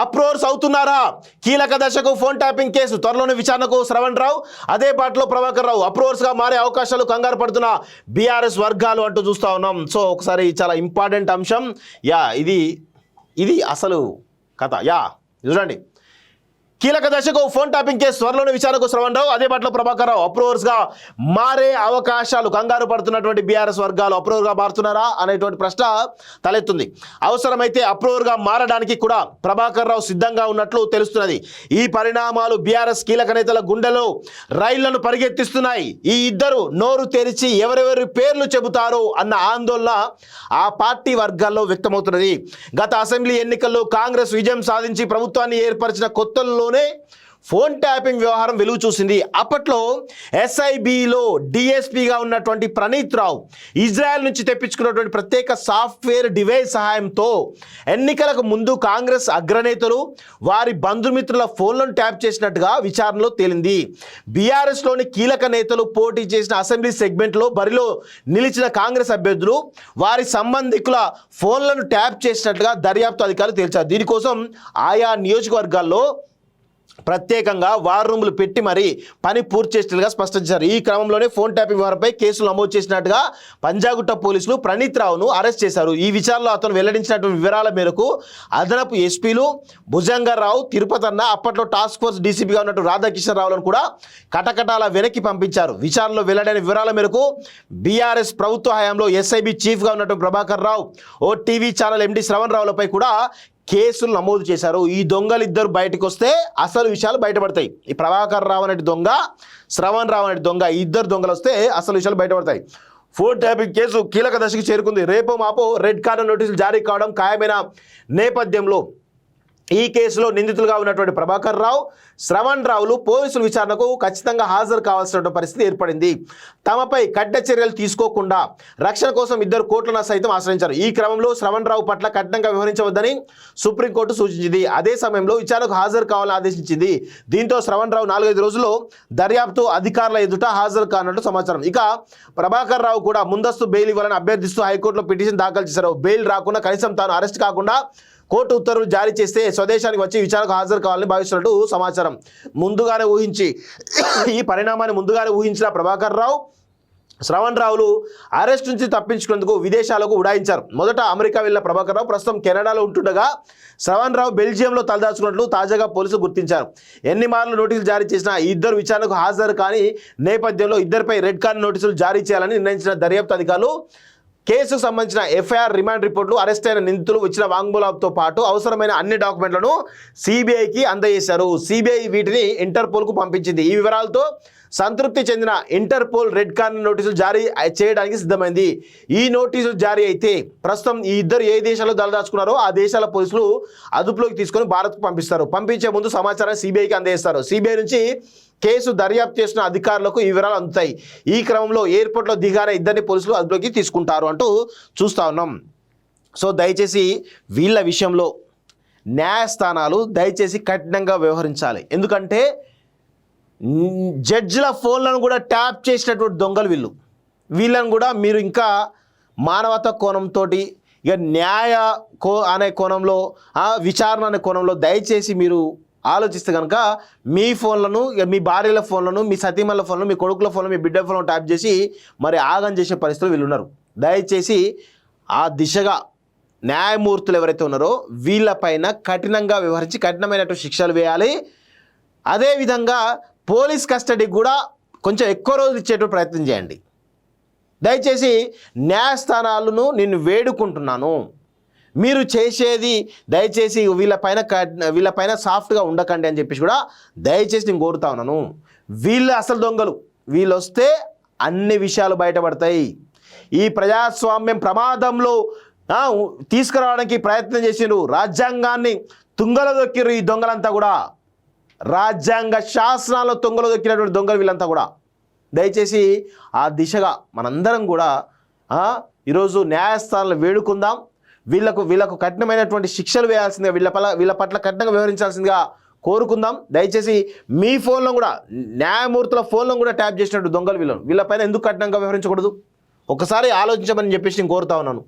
అప్రోర్స్ అవుతున్నారా? కీలక దశకు ఫోన్ ట్యాపింగ్ కేసు త్వరలోనే విచారణకు శ్రవణ్ రావు, అదే పాటలో ప్రభాకర్ రావు అప్రోర్స్ గా మారే అవకాశాలు కంగారు పడుతున్న బీఆర్ఎస్ వర్గాలు అంటూ చూస్తా ఉన్నాం. సో ఒకసారి చాలా ఇంపార్టెంట్ అంశం. ఇది అసలు కథ. చూడండి, కీలక దశకు ఫోన్ ట్యాపింగ్ కేసు త్వరలోనే విచారణకు శ్రవణ్ రావు, అదే పాటలో ప్రభాకర్ రావు అప్రూవర్స్ గా మారే అవకాశాలు కంగారు పడుతున్నటువంటి బీఆర్ఎస్ వర్గాలు అప్రూవర్ గా మారుతున్నారా అనేటువంటి ప్రశ్న తలెత్తుంది. అవసరమైతే అప్రూవర్ గా మారడానికి కూడా ప్రభాకర్ రావు సిద్ధంగా ఉన్నట్లు తెలుస్తున్నది. ఈ పరిణామాలు బీఆర్ఎస్ కీలక నేతల గుండెలో రైళ్లను పరిగెత్తిస్తున్నాయి. ఈ ఇద్దరు నోరు తెరిచి ఎవరెవరి పేర్లు చెబుతారో అన్న ఆందోళన ఆ పార్టీ వర్గాల్లో వ్యక్తమవుతున్నది. గత అసెంబ్లీ ఎన్నికల్లో కాంగ్రెస్ విజయం సాధించి ప్రభుత్వాన్ని ఏర్పరిచిన కొత్తల్లో ఫోన్ ట్యాపింగ్ వ్యవహారం వెలుగు చూసింది. అప్పట్లో ఎస్ఐబిలో డిఎస్పీగా ఉన్నటువంటి ప్రణీత్ రావు ఇజ్రాయెల్ నుంచి తెప్పించుకున్నటువంటి ప్రత్యేక సాఫ్ట్వేర్ డివైస్ సహాయంతో ఎన్నికలకు ముందు కాంగ్రెస్ అగ్రనేతలు వారి బంధుమిత్రుల ఫోన్లను ట్యాప్ చేసినట్టుగా విచారణలో తేలింది. బీఆర్ఎస్లోని కీలక నేతలు పోటీ చేసిన అసెంబ్లీ సెగ్మెంట్లో బరిలో నిలిచిన కాంగ్రెస్ అభ్యర్థులు వారి సంబంధికుల ఫోన్లను ట్యాప్ చేసినట్టుగా దర్యాప్తు అధికారులు తేల్చారు. దీనికోసం ఆయా నియోజకవర్గాల్లో ప్రత్యేకంగా వార్ రూములు పెట్టి మరీ పని పూర్తి చేసినట్టుగా స్పష్టం చేశారు. ఈ క్రమంలోనే ఫోన్ ట్యాపింగ్ వ్యవహారంపై కేసులు నమోదు చేసినట్టుగా పంజాగుట్ట పోలీసులు ప్రణీత్ రావును అరెస్ట్ చేశారు. ఈ విచారణలో అతను వెల్లడించినటువంటి వివరాల మేరకు అదనపు ఎస్పీలు భుజంగరావు, తిరుపతన్న, అప్పట్లో టాస్క్ ఫోర్స్ డీసీపీగా ఉన్నట్టు రాధాకిషన్ రావులను కూడా కటకటాల వెనక్కి పంపించారు. విచారణలో వెల్లడైన వివరాల మేరకు బీఆర్ఎస్ ప్రభుత్వ హయాంలో ఎస్ఐబి చీఫ్గా ఉన్నట్టు ప్రభాకర్ రావు, ఓ టీవీ ఛానల్ ఎండి శ్రవణ్ రావులపై కూడా కేసులు నమోదు చేశారు. ఈ దొంగలు ఇద్దరు బయటకు వస్తే అసలు విషయాలు బయటపడతాయి. ఈ ప్రభాకర్ రావు అనే దొంగ, శ్రవణ్ రావు అనే దొంగ, ఈ ఇద్దరు దొంగలు వస్తే అసలు విషయాలు బయటపడతాయి. ఫోన్ ట్యాపింగ్ కేసు కీలక దశకు చేరుకుంది. రేపో మాపో రెడ్ కార్నర్ నోటీసులు జారీ కావడం ఖాయమైన నేపథ్యంలో ఈ కేసులో నిందితులుగా ఉన్నటువంటి ప్రభాకర్ రావు, శ్రవణ్ రావులు పోలీసుల విచారణకు ఖచ్చితంగా హాజరు కావాల్సిన పరిస్థితి ఏర్పడింది. తమపై కఠిన చర్యలు తీసుకోకుండా రక్షణ కోసం ఇద్దరు కోర్టులను సైతం ఆశ్రయించారు. ఈ క్రమంలో శ్రవణ్ రావు పట్ల కఠినంగా వ్యవహరించవద్దని సుప్రీంకోర్టు సూచించింది. అదే సమయంలో విచారణకు హాజరు కావాలని ఆదేశించింది. దీంతో శ్రవణ్ రావు 4-5 రోజుల్లో దర్యాప్తు అధికారుల ఎదుట హాజరు కానున్నట్టు సమాచారం. ఇక ప్రభాకర్ రావు కూడా ముందస్తు బెయిల్ ఇవ్వాలని అభ్యర్థిస్తూ హైకోర్టులో పిటిషన్ దాఖలు చేశారు. బెయిల్ రాకుండా కనీసం తాను అరెస్ట్ కాకుండా కోర్టు ఉత్తర్వులు జారీ చేస్తే స్వదేశానికి వచ్చి విచారణకు హాజరు కావాలని భావిస్తున్నట్టు సమాచారం. ఈ పరిణామాన్ని ముందుగానే ఊహించిన ప్రభాకర్ రావు, శ్రవణ్ రావులు అరెస్ట్ నుంచి తప్పించుకునేందుకు విదేశాలకు ఉడాయించారు. మొదట అమెరికా వెళ్ళిన ప్రభాకర్ రావు ప్రస్తుతం కెనడాలో ఉంటుండగా శ్రవణ్ రావు బెల్జియంలో తలదాచుకున్నట్లు తాజాగా పోలీసులు గుర్తించారు. ఎన్ని మార్లు నోటీసులు జారీ చేసినా ఈ ఇద్దరు విచారణకు హాజరు కాని నేపథ్యంలో ఇద్దరిపై రెడ్ కార్నర్ నోటీసులు జారీ చేయాలని నిర్ణయించిన దర్యాప్తు అధికారులు కేసుకు సంబంధించిన ఎఫ్ఐఆర్, రిమాండ్ రిపోర్టులు, అరెస్ట్ అయిన నిందితులు ఇచ్చిన వాంగ్మూలంతో పాటు అవసరమైన అన్ని డాక్యుమెంట్లను సిబిఐకి అందజేశారు. సిబిఐ వీటిని ఇంటర్పోల్కు పంపించింది. ఈ వివరాలతో సంతృప్తి చెందిన ఇంటర్పోల్ రెడ్ కార్నర్ నోటీసులు జారీ చేయడానికి సిద్ధమైంది. ఈ నోటీసులు జారీ అయితే ప్రస్తుతం ఈ ఇద్దరు ఏ దేశాల్లో తలదాచుకున్నారో ఆ దేశాల పోలీసులు అదుపులోకి తీసుకొని భారత్కు పంపిస్తారు. పంపించే ముందు సమాచారాన్ని సిబిఐకి అందజేస్తారు. సిబిఐ నుంచి కేసు దర్యాప్తు చేసిన అధికారులకు ఈ వివరాలు అందుతాయి. ఈ క్రమంలో ఎయిర్పోర్ట్లో దిగానే ఇద్దరిని పోలీసులు అదుపులోకి తీసుకుంటారు అంటూ చూస్తూ ఉన్నాం. సో దయచేసి వీళ్ళ విషయంలో న్యాయస్థానాలు దయచేసి కఠినంగా వ్యవహరించాలి. ఎందుకంటే జడ్జిల ఫోన్లను కూడా ట్యాప్ చేసినటువంటి దొంగలు వీళ్ళను కూడా మీరు ఇంకా మానవతా కోణంతో ఇక అనే కోణంలో విచారణ అనే కోణంలో దయచేసి మీరు ఆలోచిస్తే కనుక మీ ఫోన్లను, మీ భార్యల ఫోన్లను, మీ సతీమణుల ఫోన్లను, మీ కొడుకుల ఫోన్లు, మీ బిడ్డ ఫోన్లను ట్యాప్ చేసి మరి ఆగం చేసే పరిస్థితులు వీళ్ళు ఉన్నారు. దయచేసి ఆ దిశగా న్యాయమూర్తులు ఎవరైతే ఉన్నారో వీళ్ళపైన కఠినంగా వ్యవహరించి కఠినమైనటువంటి శిక్షలు వేయాలి. అదేవిధంగా పోలీస్ కస్టడీకి కూడా కొంచెం ఎక్కువ రోజులు ఇచ్చేటువంటి ప్రయత్నం చేయండి. దయచేసి న్యాయస్థానాలను నేను వేడుకుంటున్నాను, మీరు చేసేది దయచేసి వీళ్ళపైన సాఫ్ట్గా ఉండకండి అని చెప్పేసి కూడా దయచేసి నేను కోరుతా ఉన్నాను. వీళ్ళు అసలు దొంగలు, వీళ్ళు వస్తే అన్ని విషయాలు బయటపడతాయి. ఈ ప్రజాస్వామ్యం ప్రమాదంలో తీసుకురావడానికి ప్రయత్నం చేసిండ్రు. రాజ్యాంగాన్ని తుంగలో దొక్కిరు ఈ దొంగలంతా కూడా. రాజ్యాంగ శాసనాల్లో తుంగలో దొక్కినటువంటి దొంగలు వీళ్ళంతా కూడా. దయచేసి ఆ దిశగా మనందరం కూడా ఈరోజు న్యాయస్థానాలు వేడుకుందాం. వీళ్ళకు కఠినమైనటువంటి శిక్షలు వేయాల్సిందిగా, వీళ్ళ పట్ల కఠినంగా వ్యవహరించాల్సిందిగా కోరుకుందాం. దయచేసి మీ ఫోన్లో కూడా, న్యాయమూర్తుల ఫోన్లో కూడా ట్యాప్ చేసినట్టు దొంగలు వీళ్ళపైన ఎందుకు కఠినంగా వ్యవహరించకూడదు? ఒకసారి ఆలోచించమని చెప్పేసి నేను కోరుతా ఉన్నాను.